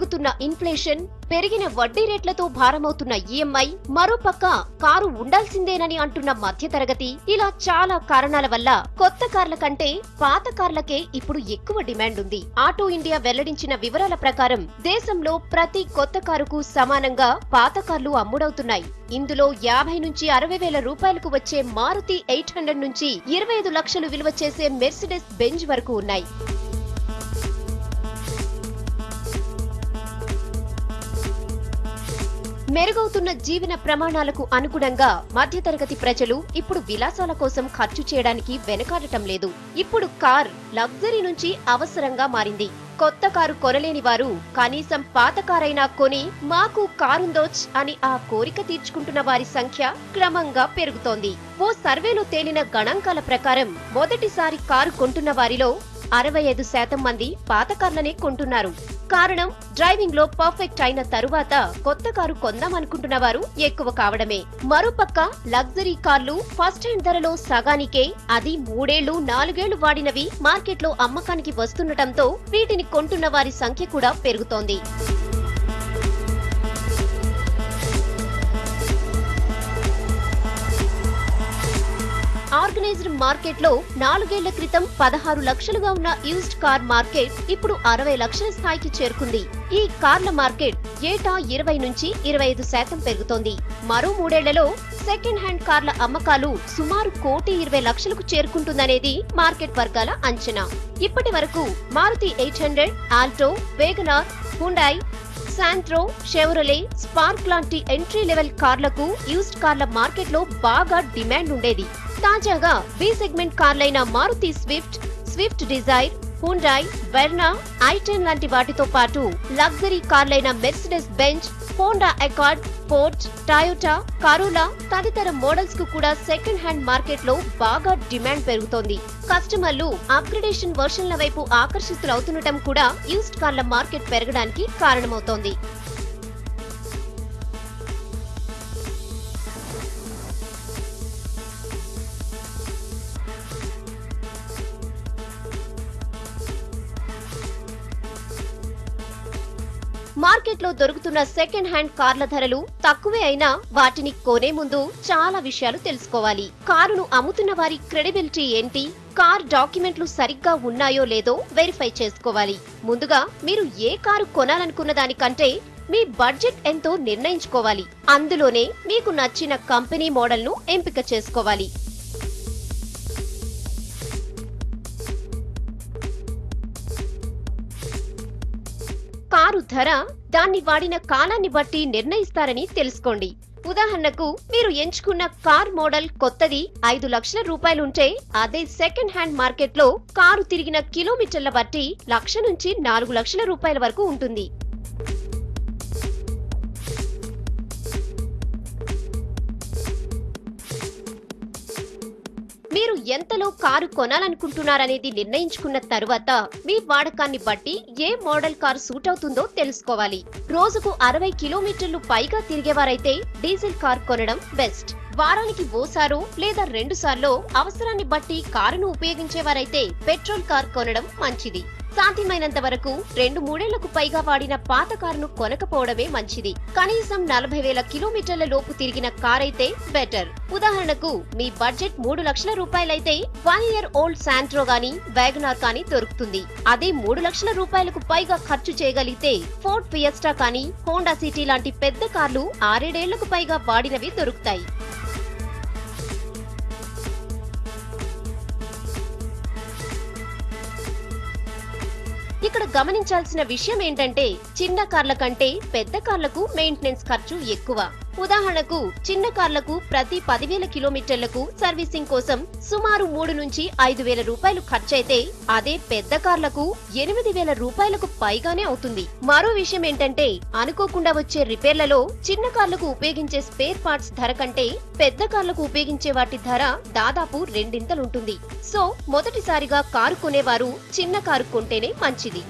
పెరుగుతున్న ఇన్ఫ్లేషన్, పెరిగిన వడ్డీ రేట్లతో భారమవుతున్న ఈఎంఐ, మరోపక్క కారు ఉండాల్సిందేనని అంటున్న మధ్యతరగతి, ఇలా చాలా కారణాల వల్ల కొత్త కార్ల కంటే పాత కార్లకే ఇప్పుడు ఎక్కువ డిమాండ్ ఉంది. ఆటో ఇండియా వెల్లడించిన వివరాల ప్రకారం దేశంలో ప్రతి కొత్త కారుకు సమానంగా పాత కార్లు అమ్ముడవుతున్నాయి. ఇందులో 50 నుంచి 60 వేల రూపాయలకు వచ్చే మారుతి 800 నుంచి 25 లక్షలు విలువ చేసే మెర్సిడెస్ బెంజ్ వరకు ఉన్నాయి. మెరుగవుతున్న జీవన ప్రమాణాలకు అనుగుణంగా మధ్యతరగతి ప్రజలు ఇప్పుడు విలాసాల కోసం ఖర్చు చేయడానికి వెనకాడటం లేదు. ఇప్పుడు కార్ లగ్జరీ నుంచి అవసరంగా మారింది. కొత్త కారు కొనలేని వారు కనీసం పాత కారైనా కొని మాకు కారుందోచ్ అని ఆ కోరిక తీర్చుకుంటున్న వారి సంఖ్య క్రమంగా పెరుగుతోంది. ఓ సర్వేలో తేలిన గణాంకాల ప్రకారం మొదటిసారి కారు కొంటున్న వారిలో 65% మంది పాత కార్లనే కొంటున్నారు. కారణం, డ్రైవింగ్ లో పర్ఫెక్ట్ అయిన తరువాత కొత్త కారు కొందామనుకుంటున్న వారు ఎక్కువ కావడమే. మరోపక్క లగ్జరీ కార్లు ఫస్ట్ హ్యాండ్ ధరలో సగానికే, అది 3 ఏళ్లు 4 ఏళ్లు వాడినవి మార్కెట్లో అమ్మకానికి వస్తుండటంతో వీటిని కొంటున్న వారి సంఖ్య కూడా పెరుగుతోంది. ఆర్గనైజ్డ్ మార్కెట్ లో 4 ఏళ్ల క్రితం 16 లక్షలుగా ఉన్న యూజ్డ్ కార్ మార్కెట్ ఇప్పుడు 60 లక్షల స్థాయికి చేరుకుంది. ఈ కార్ల మార్కెట్ ఏటా 20 నుంచి 25% పెరుగుతోంది. మరో 3 ఏళ్లలో సెకండ్ హ్యాండ్ కార్ల అమ్మకాలు సుమారు 1,20,00,000కు చేరుకుంటుందనేది మార్కెట్ వర్గాల అంచనా. ఇప్పటి వరకు Maruti 800, Alto, Wagon R, Hyundai, Santro, Chevrolet, Spark లాంటి ఎంట్రీ లెవెల్ కార్లకు యూజ్డ్ కార్ల మార్కెట్ లో బాగా డిమాండ్ ఉండేది. తాజాగా బి సెగ్మెంట్ కార్లైన Maruti Swift, Swift Dzire, Hyundai, Verna, ఐ10 లాంటి వాటితో పాటు లగ్జరీ కార్లైన Mercedes Benz, Honda Accord, Ford, Toyota, Corolla తదితర మోడల్స్ కు కూడా సెకండ్ హ్యాండ్ మార్కెట్ లో బాగా డిమాండ్ పెరుగుతోంది. కస్టమర్లు అప్గ్రేడేషన్ వర్షన్ల వైపు ఆకర్షితులవుతుండటం కూడా యూజ్డ్ కార్ల మార్కెట్ పెరగడానికి కారణమవుతోంది. మార్కెట్ లో దొరుకుతున్న సెకండ్ హ్యాండ్ కార్ల ధరలు తక్కువే అయినా వాటిని కొనే ముందు చాలా విషయాలు తెలుసుకోవాలి. కారును అమ్ముతున్న వారి క్రెడిబిలిటీ ఏంటి, కార్ డాక్యుమెంట్లు సరిగ్గా ఉన్నాయో లేదో వెరిఫై చేసుకోవాలి. ముందుగా మీరు ఏ కారు కొనాలనుకున్న దానికంటే మీ బడ్జెట్ ఎంతో నిర్ణయించుకోవాలి. అందులోనే మీకు నచ్చిన కంపెనీ మోడల్ ను ఎంపిక చేసుకోవాలి. కారు ధర దాన్ని వాడిన కాలాన్ని బట్టి నిర్ణయిస్తారని తెలుసుకోండి. ఉదాహరణకు మీరు ఎంచుకున్న కార్ మోడల్ కొత్తది 5 లక్షల రూపాయలుంటే అదే సెకండ్ హ్యాండ్ మార్కెట్ లో కారు తిరిగిన కిలోమీటర్ల బట్టి 1 లక్ష నుంచి 4 లక్షల రూపాయల వరకు ఉంటుంది. మీరు ఎంతలో కారు కొనాలనుకుంటున్నారనేది నిర్ణయించుకున్న తరువాత మీ వాడకాన్ని బట్టి ఏ మోడల్ కారు సూట్ అవుతుందో తెలుసుకోవాలి. రోజుకు 60 కిలోమీటర్లు పైగా తిరిగేవారైతే డీజిల్ కార్ కొనడం బెస్ట్. వారానికి ఓసారో లేదా 2 సార్లు అవసరాన్ని బట్టి కారును ఉపయోగించేవారైతే పెట్రోల్ కార్ కొనడం మంచిది. సాధ్యమైనంత వరకు 2-3 ఏళ్లకు పైగా వాడిన పాత కారును కొనకపోవడమే మంచిది. కనీసం 40,000 కిలోమీటర్ల లోపు తిరిగిన కారైతే బెటర్. ఉదాహరణకు మీ బడ్జెట్ 3 లక్షల రూపాయలైతే 1 ఇయర్ ఓల్డ్ శాంట్రో గానీ వ్యాగనార్ కానీ దొరుకుతుంది. అదే 3 లక్షల రూపాయలకు పైగా ఖర్చు చేయగలిగితే ఫోర్డ్ ఫియస్టా కానీ హోండా సిటీ లాంటి పెద్ద కార్లు 6-7 ఏళ్లకు పైగా వాడినవి దొరుకుతాయి. ఇక్కడ గమనించాల్సిన విషయం ఏంటంటే చిన్న కార్ల కంటే పెద్ద కార్లకు మెయింటెనెన్స్ ఖర్చు ఎక్కువ. ఉదాహరణకు చిన్న కార్లకు ప్రతి 10,000 కిలోమీటర్లకు సర్వీసింగ్ కోసం సుమారు 3 నుంచి 5,000 రూపాయలు ఖర్చయితే అదే పెద్ద కార్లకు 8,000 రూపాయలకు పైగానే అవుతుంది. మరో విషయం ఏంటంటే అనుకోకుండా వచ్చే రిపేర్లలో చిన్న కార్లకు ఉపయోగించే స్పేర్ పార్ట్స్ ధర కంటే పెద్ద కార్లకు ఉపయోగించే వాటి ధర దాదాపు 2 ఇంతలుంటుంది. సో మొదటిసారిగా కారు కొనేవారు చిన్న కారు కొంటేనే మంచిది.